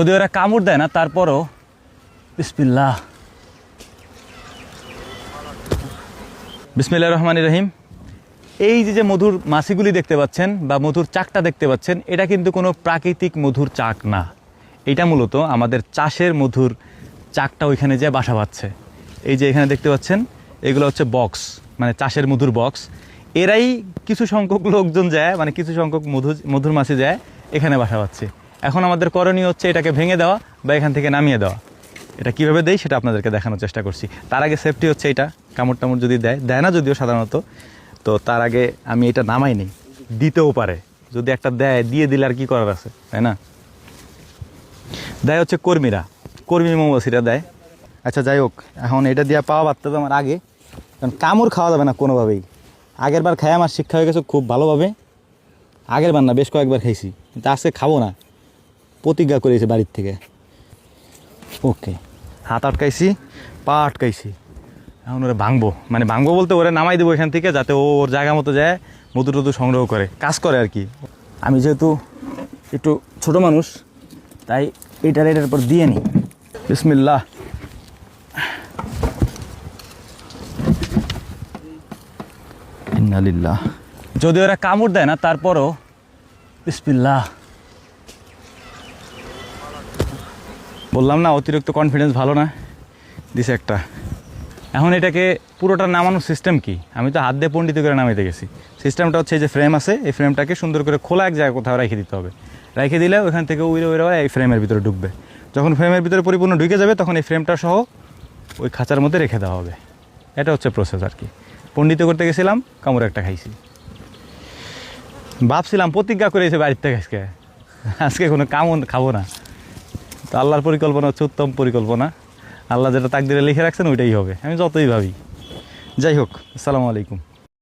যদি ওরা কামড় দেয় না তারপরও বিসমিল্লাহ বিসমিল্লাহির রহমানির রহিম। এই যে মধুর মাছিগুলি দেখতে পাচ্ছেন বা মধুর চাকটা দেখতে পাচ্ছেন, এটা কিন্তু কোনো প্রাকৃতিক মধুর চাক না। এটা মূলত আমাদের চাষের মধুর চাকটা ওইখানে যে বাসা বাঁধছে। এই যে এখানে দেখতে পাচ্ছেন, এগুলো হচ্ছে বক্স, মানে চাষের মধুর বক্স। এরাই কিছু সংখ্যক লোকজন যায়, মানে কিছু সংখ্যক মধুর মাছি যায় এখানে বাসা বাঁধছে। এখন আমাদের করণীয় হচ্ছে এটাকে ভেঙে দেওয়া বা এখান থেকে নামিয়ে দেওয়া। এটা কীভাবে দেয় সেটা আপনাদেরকে দেখানোর চেষ্টা করছি। তার আগে সেফটি হচ্ছে এটা, কামড় টামড় যদি দেয় না যদিও সাধারণত, তো তার আগে আমি এটা নামাই নিই। দিতেও পারে, যদি একটা দিয়ে দিলে আর কি করার আছে, তাই না? দেয় হচ্ছে কর্মী মৌমাছিরা দেয়। আচ্ছা যাই হোক, এখন এটা দিয়ে পাওয়া বাড়তে তো আমার আগে, কারণ কামড় খাওয়া যাবে না কোনোভাবেই। আগের বার খাই আমার শিক্ষা হয়ে গেছে খুব ভালোভাবে। আগের বার না, বেশ কয়েকবার খাইছি, কিন্তু আজকে খাবো না, প্রতিজ্ঞা করেছি বাড়ির থেকে। ওকে, হাত আটকাইছি, পা আটকাইছি, এখন ওরা ভাঙবো বলতে ওরা নামাই দেবো এখান থেকে, যাতে ও ওর জায়গা মতো যায় মধু টধু সংগ্রহ করে কাজ করে আর কি। আমি যেহেতু একটু ছোট মানুষ, তাই এটার পর দিয়ে নিই। বিসমিল্লাহ। ইন্নালিল্লাহ। যদি ওরা কামড় দেয় না তারপরও বিসমিল্লাহ। বললাম না অতিরিক্ত কনফিডেন্স ভালো না, দিছে একটা। এখন এটাকে পুরোটা নামানোর সিস্টেম কি, আমি তো হাত দিয়ে পণ্ডিত করে নামাইতে গেছি। সিস্টেমটা হচ্ছে যে ফ্রেম আছে, এই ফ্রেমটাকে সুন্দর করে খোলা এক জায়গায় কোথাও রেখে দিতে হবে। রেখে দিলে ওইখান থেকে উইরে এই ফ্রেমের ভিতরে ঢুকবে। যখন ফ্রেমের ভিতরে পরিপূর্ণ ঢুকে যাবে তখন এই ফ্রেমটা সহ ওই খাঁচার মধ্যে রেখে দেওয়া হবে। এটা হচ্ছে প্রসেস আর কি। পণ্ডিত করতে গেছিলাম, কামড় একটা খাইছি। ভাবছিলাম প্রতিজ্ঞা করেছি বাড়ির থেকে আজকে কোনো কামড় খাবো না। তো আল্লাহর পরিকল্পনা হচ্ছে উত্তম পরিকল্পনা। আল্লাহ যেটা তাকদিরে লিখে রাখছেন ওইটাই হবে, আমি যতই ভাবি। যাই হোক, আসসালামু আলাইকুম।